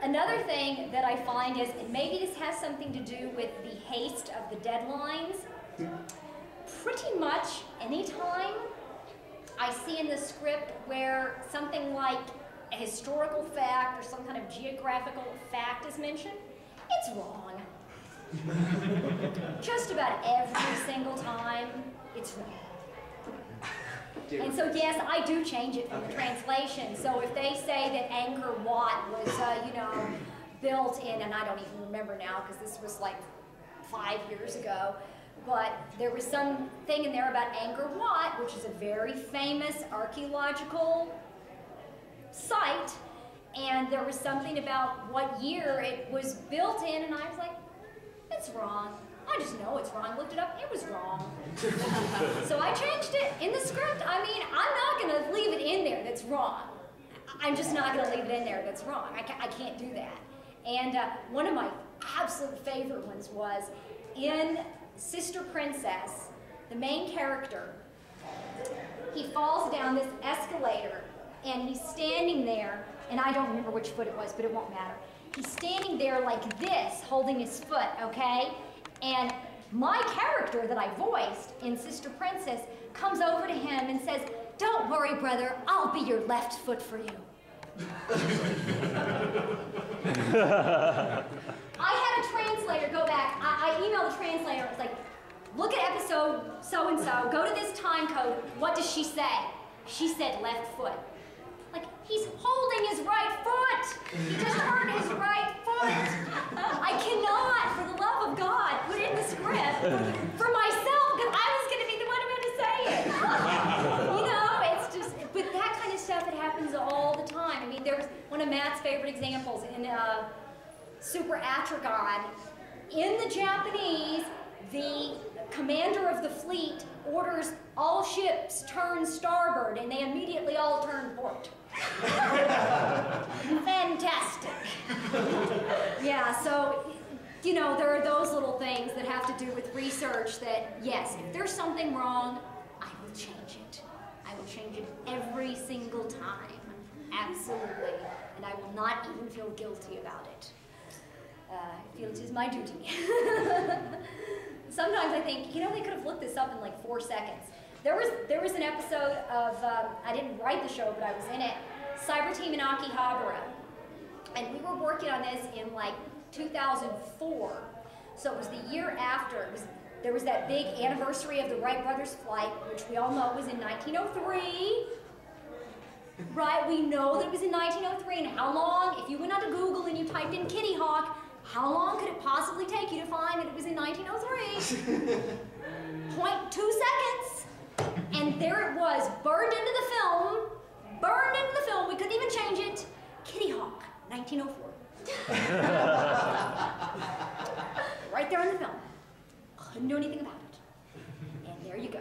Another thing that I find is, and maybe this has something to do with the haste of the deadlines, pretty much anytime I see in the script where something like a historical fact or some kind of geographical fact is mentioned, it's wrong. Just about every single time, it's wrong. And so yes, I do change it from the translation. So if they say that Angkor Wat was, built in, and I don't even remember now because this was like 5 years ago, but there was something in there about Angkor Wat, which is a very famous archaeological site, and there was something about what year it was built in, and I was like, it's wrong. I just know it's wrong. Looked it up, it was wrong. So I changed it in the script. I mean, I'm not going to leave it in there that's wrong. I'm just not going to leave it in there that's wrong. I can't do that. And one of my absolute favorite ones was in Sister Princess, the main character, he falls down this escalator and he's standing there, and I don't remember which foot it was, but it won't matter. He's standing there like this, holding his foot, okay? And my character that I voiced in Sister Princess comes over to him and says, "Don't worry, brother, I'll be your left foot for you." I had a translator go back. I emailed the translator. It's like, look at episode so-and-so, go to this time code. What does she say? She said left foot. Like, he's holding his right foot. He just hurt his right foot. I cannot, for the love of God, put it in the script for myself because I was going to be the one who had to say it. It's just, but that kind of stuff, it happens all the time. I mean, there was one of Matt's favorite examples in Super Atragon. In the Japanese, the commander of the fleet orders all ships turn starboard, and they immediately all turn port. Fantastic. Yeah, so, there are those little things that have to do with research that, yes, if there's something wrong, I will change it. I will change it every single time. Absolutely. And I will not even feel guilty about it. I feel it is my duty. Sometimes I think, they could have looked this up in like 4 seconds. There was an episode of, I didn't write the show, but I was in it, Cyber Team in Akihabara. And we were working on this in like 2004. So it was the year after. There was that big anniversary of the Wright brothers flight, which we all know was in 1903. Right, we know that it was in 1903, and how long, if you went onto Google and you typed in Kitty Hawk, how long could it possibly take you to find that it was in 1903? 0.2 seconds. And there it was, burned into the film, we couldn't even change it, Kitty Hawk, 1904. Right there in the film. Couldn't do anything about it. And there you go.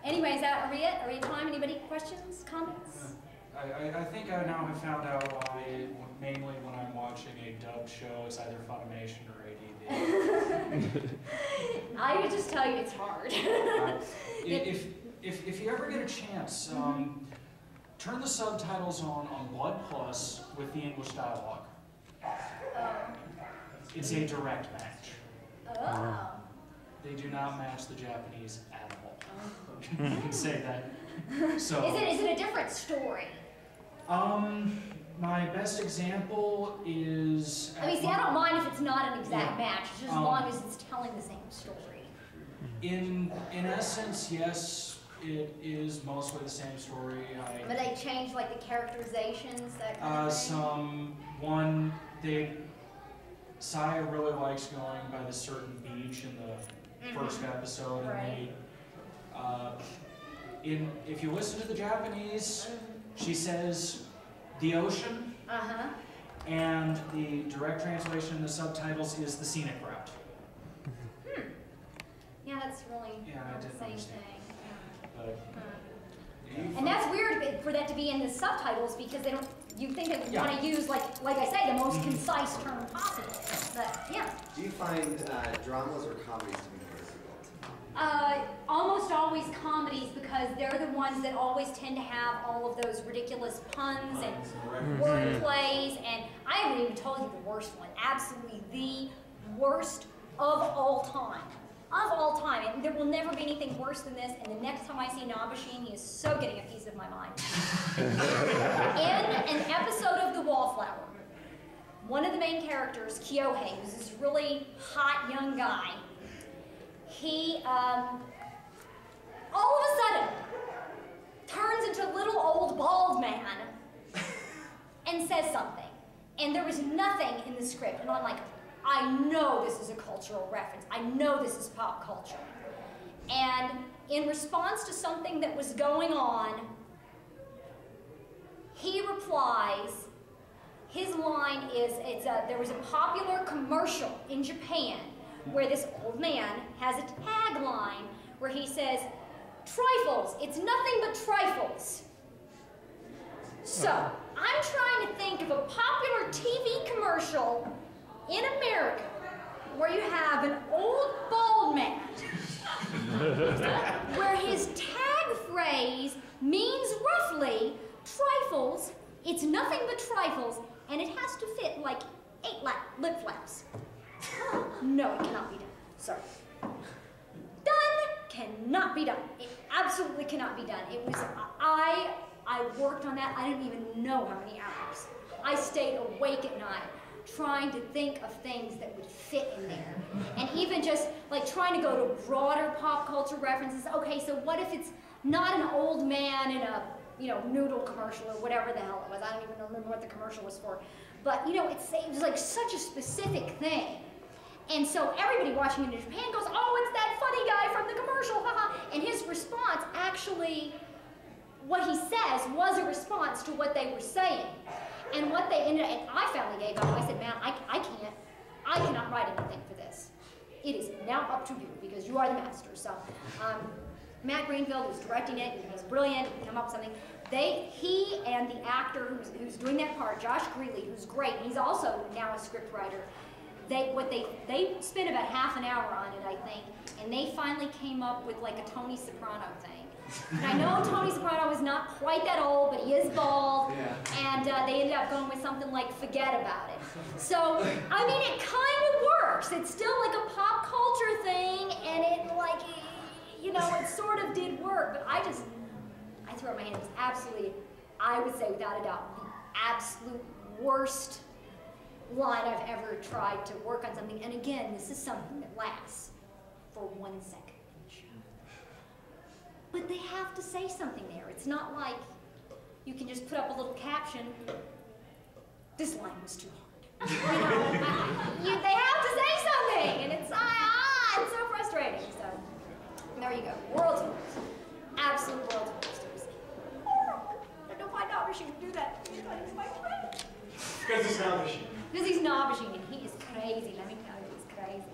Anyways, are we at time? Anybody questions, comments? I think I now have found out why, mainly when I'm watching a dubbed show, it's either Funimation or ADR. I would just tell you it's hard. If you ever get a chance, turn the subtitles on Blood Plus with the English dialogue. It's a direct match. Oh. They do not match the Japanese at all. You can say that. So, is it a different story? My best example is... I mean, see, I don't mind if it's not an exact match, just as long as it's telling the same story. In essence, yes, it is mostly the same story. But they change, like, the characterizations, that kind of thing? Saya really likes going by this certain beach in the first episode, and if you listen to the Japanese, she says the ocean, and the direct translation in the subtitles is the scenic route. Yeah, that's really I the didn't same understand. thing. But, and that's weird for that to be in the subtitles because they don't. You think they would want to use, like I say, the most concise term possible. But yeah. Do you find dramas or comedies to be more difficult? Almost always comedies, because they're the ones that always tend to have all of those ridiculous puns and wordplays. And I haven't even told you the worst one. Absolutely the worst of all time. Of all time. And there will never be anything worse than this. And the next time I see Nabashin, he is so getting a piece of my mind. In an episode of The Wallflower, one of the main characters, Kyohei, who's this really hot young guy, he, all of a sudden, turns into a little old bald man and says something. And there was nothing in the script. And I'm like, I know this is a cultural reference. I know this is pop culture. And in response to something that was going on, he replies, his line is, there was a popular commercial in Japan where this old man has a tagline where he says, "Trifles, it's nothing but trifles." So, I'm trying to think of a popular TV commercial in America where you have an old bald man where his tag phrase means roughly, trifles, it's nothing but trifles, and it has to fit like 8 lip flaps. No, it cannot be done. Sorry. Done cannot be done. It absolutely cannot be done. It was, I worked on that, I didn't even know how many hours. I stayed awake at night trying to think of things that would fit in there. And even just like trying to go to broader pop culture references. Okay, so what if it's not an old man in a, noodle commercial or whatever the hell it was. I don't even remember what the commercial was for. But, it was like such a specific thing. And so everybody watching it in Japan goes, "Oh, it's that funny guy from the commercial, haha." And his response, actually, what he says was a response to what they were saying. And what they ended up, and I finally gave up. I said, "Man, I cannot write anything for this. It is now up to you, because you are the master." So, Matt Greenfield, who's directing it, and he's brilliant, he came up with something. He and the actor who's doing that part, Josh Greeley, who's great, he's also now a script writer. They spent about half an hour on it, I think, and they finally came up with like a Tony Soprano thing. And I know Tony Soprano is not quite that old, but he is bald, and they ended up going with something like "Forget About It." So, I mean, it kind of works. It's still like a pop culture thing, and it sort of did work, but I threw up my hand. It was absolutely, I would say without a doubt, the absolute worst line I've ever tried to work on something. And again, this is something that lasts for 1 second in the show. But they have to say something there. It's not like you can just put up a little caption, "This line was too hard." They have to say something, and it's so frustrating. So there you go. World's worst. Absolute world's worst. I don't find out if she would do that. He's my friend. Because he's Nabashin. Because he's Nabashin, and he is crazy. Let me tell you, he's crazy.